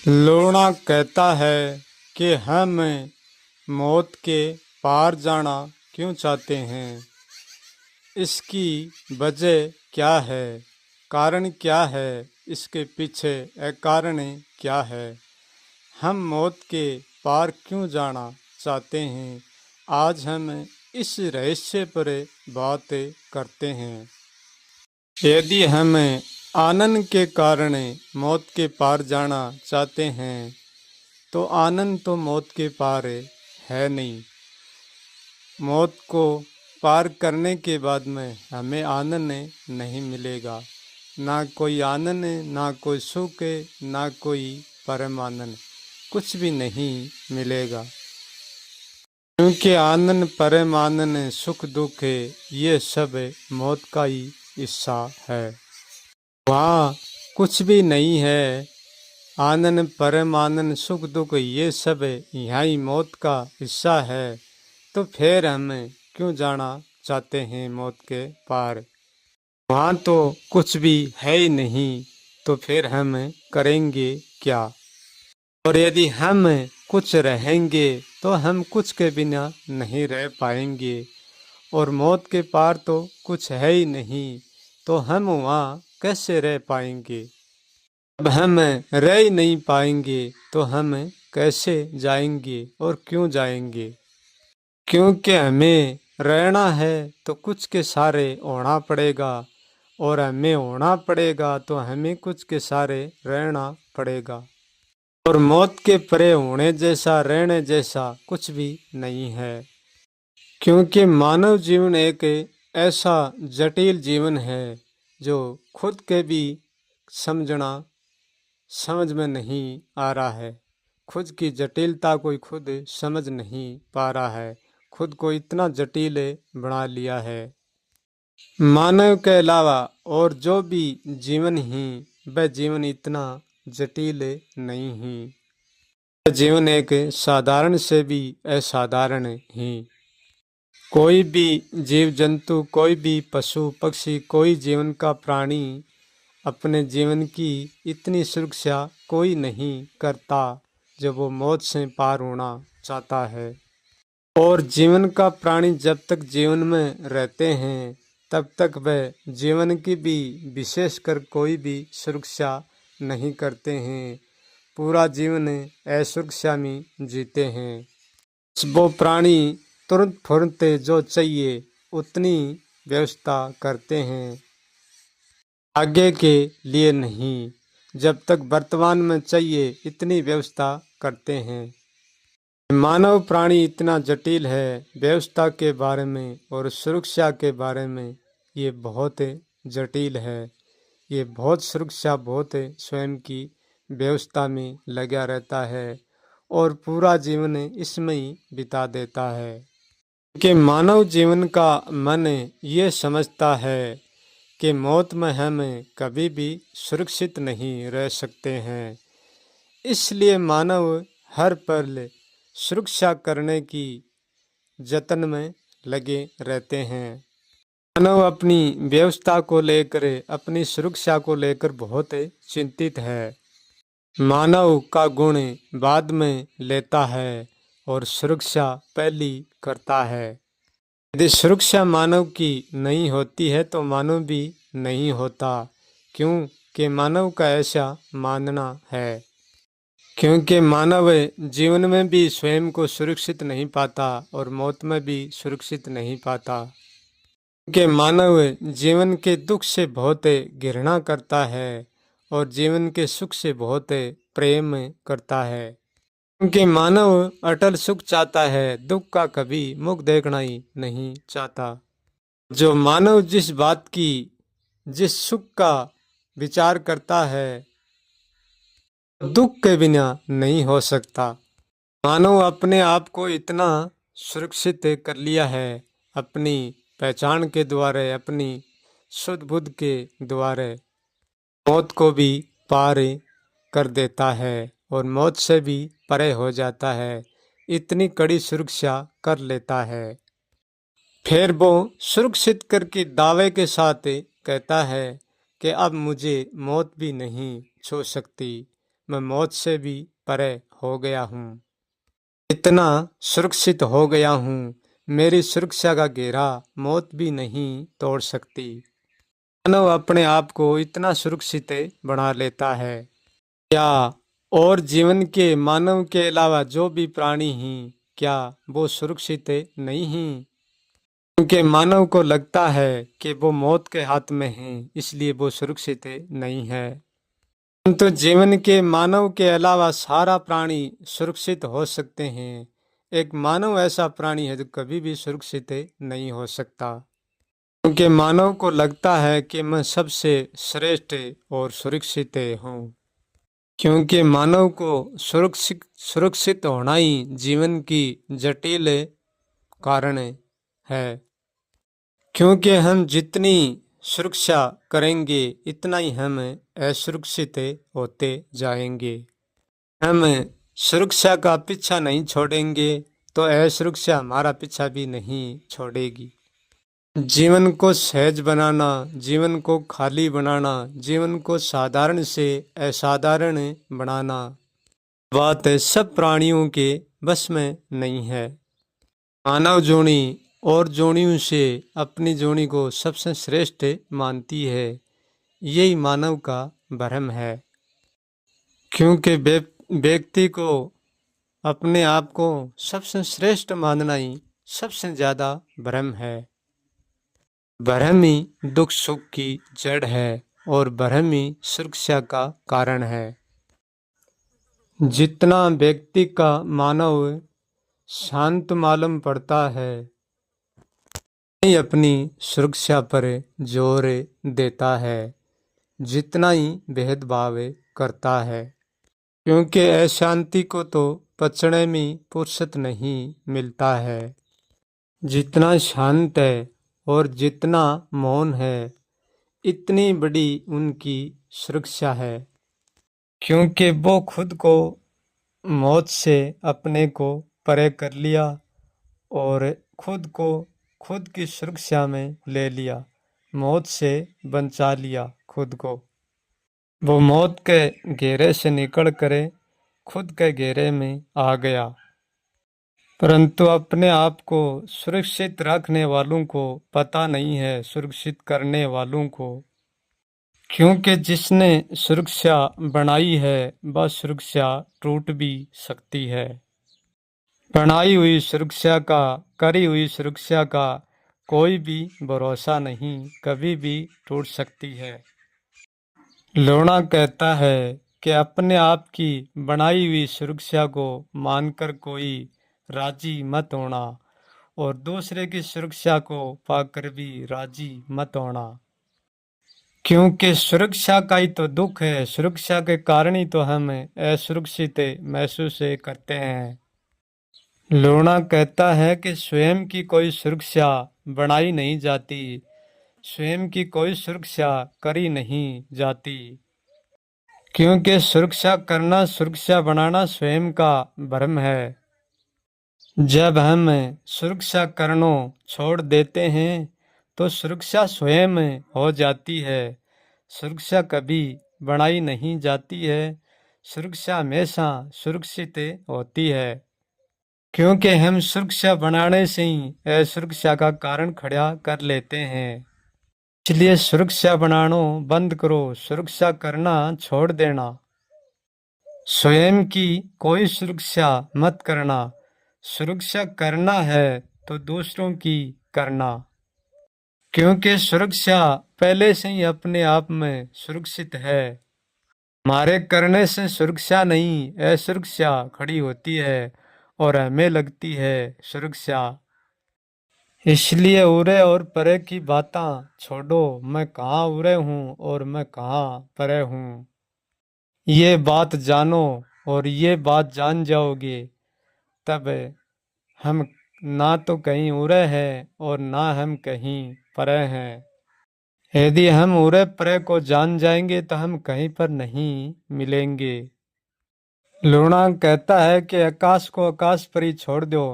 लूणा कहता है कि हम मौत के पार जाना क्यों चाहते हैं। इसकी वजह क्या है, कारण क्या है, इसके पीछे एक कारण क्या है। हम मौत के पार क्यों जाना चाहते हैं, आज हम इस रहस्य पर बात करते हैं। यदि हम आनंद के कारण मौत के पार जाना चाहते हैं तो आनंद तो मौत के पार है नहीं। मौत को पार करने के बाद में हमें आनंद नहीं मिलेगा, ना कोई आनंद, ना कोई सुख, ना कोई परम आनंद, कुछ भी नहीं मिलेगा। क्योंकि आनंद, परम आनंद, सुख दुख ये सब मौत का ही हिस्सा है। वहाँ कुछ भी नहीं है। आनंद, परम आनंद, सुख दुख ये सब यहाँ ही मौत का हिस्सा है। तो फिर हम क्यों जाना चाहते हैं मौत के पार। वहाँ तो कुछ भी है ही नहीं, तो फिर हम करेंगे क्या। और यदि हम कुछ रहेंगे तो हम कुछ के बिना नहीं रह पाएंगे। और मौत के पार तो कुछ है ही नहीं, तो हम वहाँ कैसे रह पाएंगे। अब हम रह ही नहीं पाएंगे तो हम कैसे जाएंगे और क्यों जाएंगे। क्योंकि हमें रहना है तो कुछ के सारे होना पड़ेगा, और हमें होना पड़ेगा तो हमें कुछ के सारे रहना पड़ेगा। और मौत के परे होने जैसा, रहने जैसा कुछ भी नहीं है। क्योंकि मानव जीवन एक ऐसा जटिल जीवन है जो खुद के भी समझ में नहीं आ रहा है। खुद की जटिलता कोई खुद समझ नहीं पा रहा है, खुद को इतना जटिल बना लिया है। मानव के अलावा और जो भी जीवन ही, वह जीवन इतना जटिल नहीं ही। वह जीवन एक साधारण से भी असाधारण ही। कोई भी जीव जंतु, कोई भी पशु पक्षी, कोई जीवन का प्राणी अपने जीवन की इतनी सुरक्षा कोई नहीं करता जब वो मौत से पार होना चाहता है। और जीवन का प्राणी जब तक जीवन में रहते हैं तब तक वह जीवन की भी विशेषकर कोई भी सुरक्षा नहीं करते हैं। पूरा जीवन असुरक्षा में जीते हैं। वो प्राणी तुरंत फुरंत जो चाहिए उतनी व्यवस्था करते हैं, आगे के लिए नहीं। जब तक वर्तमान में चाहिए इतनी व्यवस्था करते हैं। मानव प्राणी इतना जटिल है, व्यवस्था के बारे में और सुरक्षा के बारे में ये बहुत जटिल है। ये बहुत सुरक्षा, बहुत स्वयं की व्यवस्था में लगा रहता है और पूरा जीवन इसमें ही बिता देता है। कि मानव जीवन का मन ये समझता है कि मौत में हम कभी भी सुरक्षित नहीं रह सकते हैं। इसलिए मानव हर पल सुरक्षा करने की जतन में लगे रहते हैं। मानव अपनी व्यवस्था को लेकर, अपनी सुरक्षा को लेकर बहुत चिंतित है। मानव का गुण बाद में लेता है और सुरक्षा पहली करता है। यदि सुरक्षा मानव की नहीं होती है तो मानव भी नहीं होता। क्यों कि मानव का ऐसा मानना है। क्योंकि मानव जीवन में भी स्वयं को सुरक्षित नहीं पाता और मौत में भी सुरक्षित नहीं पाता। क्योंकि मानव जीवन के दुख से बहुत घृणा करता है और जीवन के सुख से बहुत प्रेम करता है। क्योंकि मानव अटल सुख चाहता है, दुख का कभी मुख देखना ही नहीं चाहता। जो मानव जिस बात की, जिस सुख का विचार करता है, दुख के बिना नहीं हो सकता। मानव अपने आप को इतना सुरक्षित कर लिया है अपनी पहचान के द्वारा, अपनी शुद्ध बुद्ध के द्वारा मौत को भी पार कर देता है और मौत से भी परे हो जाता है। इतनी कड़ी सुरक्षा कर लेता है। फिर वो सुरक्षित करके दावे के साथ कहता है कि अब मुझे मौत भी नहीं छू सकती, मैं मौत से भी परे हो गया हूँ। इतना सुरक्षित हो गया हूँ, मेरी सुरक्षा का घेरा मौत भी नहीं तोड़ सकती। मानव अपने आप को इतना सुरक्षित बना लेता है। क्या और जीवन के मानव के अलावा जो भी प्राणी हैं, क्या वो सुरक्षित नहीं हैं? क्योंकि मानव को लगता है कि वो मौत के हाथ में है, इसलिए वो सुरक्षित नहीं है। परंतु जीवन के मानव के अलावा सारा प्राणी सुरक्षित हो सकते हैं। एक मानव ऐसा प्राणी है जो कभी भी सुरक्षित नहीं हो सकता, क्योंकि मानव को लगता है कि मैं सबसे श्रेष्ठ और सुरक्षित हूँ। क्योंकि मानव को सुरक्षित होना ही जीवन की जटिल कारण है। क्योंकि हम जितनी सुरक्षा करेंगे इतना ही हम असुरक्षित होते जाएंगे। हम सुरक्षा का पीछा नहीं छोड़ेंगे तो असुरक्षा हमारा पीछा भी नहीं छोड़ेगी। जीवन को सहज बनाना, जीवन को खाली बनाना, जीवन को साधारण से असाधारण बनाना, बात सब प्राणियों के बस में नहीं है। मानव जोड़ी और जोड़ियों से अपनी जोड़ी को सबसे श्रेष्ठ मानती है। यही मानव का भ्रम है। क्योंकि व्यक्ति को अपने आप को सबसे श्रेष्ठ मानना ही सबसे ज्यादा भ्रम है। भ्रम ही दुख सुख की जड़ है और भ्रम ही सुरक्षा का कारण है। जितना व्यक्ति का मानव शांत मालूम पड़ता है, ही अपनी सुरक्षा पर जोर देता है, जितना ही भेदभाव करता है। क्योंकि अशांति को तो पचने में फुर्सत नहीं मिलता है। जितना शांत है और जितना मौन है, इतनी बड़ी उनकी सुरक्षा है। क्योंकि वो खुद को मौत से अपने को परे कर लिया और खुद को खुद की सुरक्षा में ले लिया, मौत से बचा लिया खुद को। वो मौत के घेरे से निकल कर खुद के घेरे में आ गया। परंतु अपने आप को सुरक्षित रखने वालों को पता नहीं है, सुरक्षित करने वालों को। क्योंकि जिसने सुरक्षा बनाई है वह सुरक्षा टूट भी सकती है। बनाई हुई सुरक्षा का, करी हुई सुरक्षा का कोई भी भरोसा नहीं, कभी भी टूट सकती है। लोना कहता है कि अपने आप की बनाई हुई सुरक्षा को मानकर कोई राजी मत होना और दूसरे की सुरक्षा को पाकर भी राजी मत होना। क्योंकि सुरक्षा का ही तो दुख है, सुरक्षा के कारण ही तो हम असुरक्षित महसूस करते हैं। लोना कहता है कि स्वयं की कोई सुरक्षा बनाई नहीं जाती, स्वयं की कोई सुरक्षा करी नहीं जाती। क्योंकि सुरक्षा करना, सुरक्षा बनाना स्वयं का भ्रम है। जब हम सुरक्षा करना छोड़ देते हैं तो सुरक्षा स्वयं हो जाती है। सुरक्षा कभी बनाई नहीं जाती है, सुरक्षा हमेशा सुरक्षित होती है। क्योंकि हम सुरक्षा बनाने से ही असुरक्षा का कारण खड़ा कर लेते हैं। इसलिए सुरक्षा बनाना बंद करो, सुरक्षा करना छोड़ देना। स्वयं की कोई सुरक्षा मत करना। सुरक्षा करना है तो दूसरों की करना। क्योंकि सुरक्षा पहले से ही अपने आप में सुरक्षित है। हमारे करने से सुरक्षा नहीं, असुरक्षा खड़ी होती है और हमें लगती है सुरक्षा। इसलिए उरे और परे की बातें छोड़ो, मैं कहाँ उरे हूँ और मैं कहाँ परे हूँ। ये बात जानो और ये बात जान जाओगे तब हम ना तो कहीं उरे हैं और ना हम कहीं परे हैं। यदि हम उरे परे को जान जाएंगे तो हम कहीं पर नहीं मिलेंगे। लूणा कहता है कि आकाश को आकाश पर ही छोड़ दो।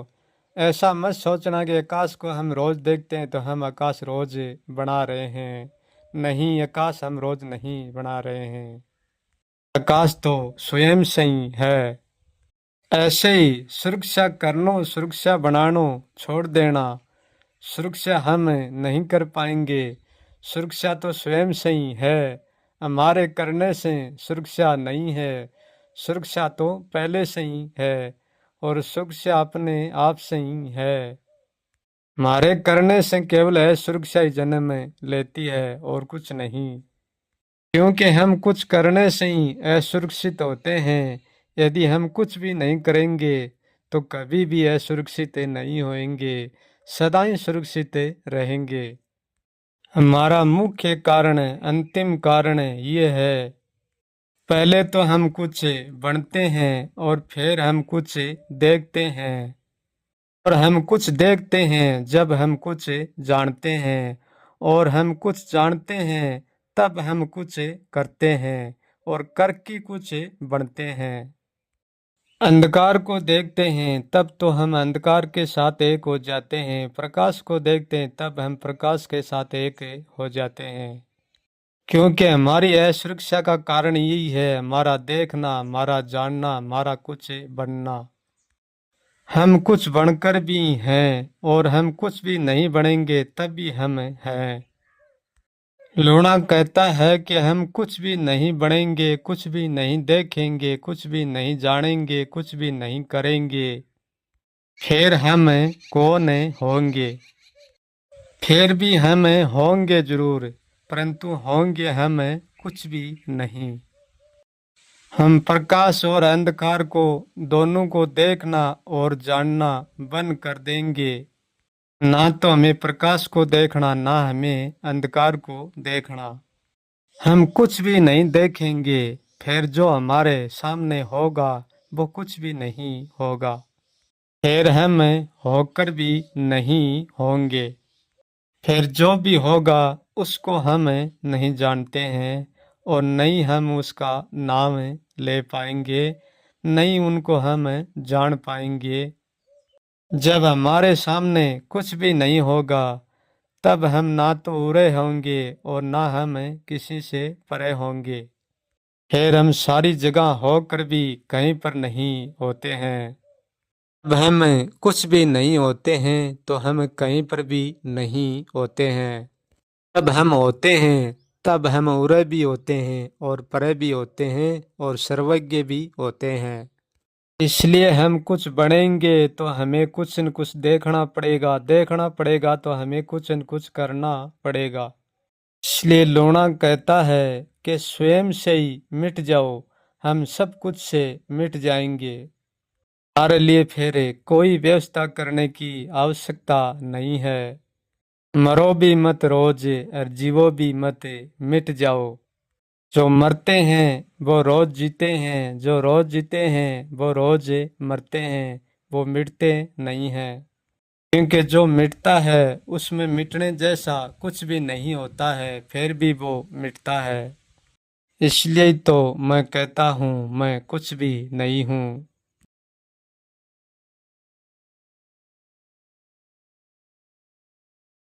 ऐसा मत सोचना कि आकाश को हम रोज देखते हैं तो हम आकाश रोज बना रहे हैं। नहीं, आकाश हम रोज नहीं बना रहे हैं। प्रकाश तो स्वयं से ही है। ऐसे ही सुरक्षा करनो सुरक्षा बनानो छोड़ देना, सुरक्षा हम नहीं कर पाएंगे। सुरक्षा तो स्वयं से ही है, हमारे करने से सुरक्षा नहीं है। सुरक्षा तो पहले से ही है और सुरक्षा अपने आप से ही है। हमारे करने से केवल है सुरक्षा ही जन्म लेती है और कुछ नहीं। क्योंकि हम कुछ करने से ही असुरक्षित होते हैं। यदि हम कुछ भी नहीं करेंगे तो कभी भी असुरक्षित नहीं होएंगे, सदा ही सुरक्षित रहेंगे। हमारा मुख्य कारण, अंतिम कारण ये है, पहले तो हम कुछ बनते हैं और फिर हम कुछ देखते हैं, और हम कुछ देखते हैं जब हम कुछ जानते हैं, और हम कुछ जानते हैं तब हम कुछ करते हैं, और करके कुछ बनते हैं। अंधकार को देखते हैं तब तो हम अंधकार के साथ एक हो जाते हैं, प्रकाश को देखते हैं तब हम प्रकाश के साथ एक हो जाते हैं। क्योंकि हमारी असुरक्षा का कारण यही है, हमारा देखना, हमारा जानना, हमारा कुछ बनना। हम कुछ बनकर भी हैं और हम कुछ भी नहीं बनेंगे तब भी हम हैं। लूणा कहता है कि हम कुछ भी नहीं बनेंगे, कुछ भी नहीं देखेंगे, कुछ भी नहीं जानेंगे, कुछ भी नहीं करेंगे, फिर हम कौन होंगे। फिर भी हम होंगे जरूर, परंतु होंगे हम कुछ भी नहीं। हम प्रकाश और अंधकार को दोनों को देखना और जानना बंद कर देंगे। ना तो हमें प्रकाश को देखना, ना हमें अंधकार को देखना। हम कुछ भी नहीं देखेंगे, फिर जो हमारे सामने होगा वो कुछ भी नहीं होगा। फिर हम होकर भी नहीं होंगे। फिर जो भी होगा उसको हम नहीं जानते हैं और नहीं हम उसका नाम ले पाएंगे, नहीं उनको हम जान पाएंगे। जब हमारे सामने कुछ भी नहीं होगा तब हम ना तो उरे होंगे और ना हम किसी से परे होंगे। फिर हम सारी जगह होकर भी कहीं पर नहीं होते हैं। जब हम कुछ भी नहीं होते हैं तो हम कहीं पर भी नहीं होते हैं। जब हम होते हैं तब हम उरे भी होते हैं और परे भी होते हैं और सर्वज्ञ भी होते हैं। इसलिए हम कुछ बनेंगे तो हमें कुछ न कुछ देखना पड़ेगा, देखना पड़ेगा तो हमें कुछ न कुछ करना पड़ेगा। इसलिए लोना कहता है कि स्वयं से ही मिट जाओ, हम सब कुछ से मिट जाएंगे। हमारे लिए फिर कोई व्यवस्था करने की आवश्यकता नहीं है। मरो भी मत रोज और जीवो भी मत मिट जाओ। जो मरते हैं वो रोज जीते हैं, जो रोज जीते हैं वो रोज मरते हैं, वो मिटते नहीं हैं। क्योंकि जो मिटता है उसमें मिटने जैसा कुछ भी नहीं होता है, फिर भी वो मिटता है। इसलिए तो मैं कहता हूँ मैं कुछ भी नहीं हूँ।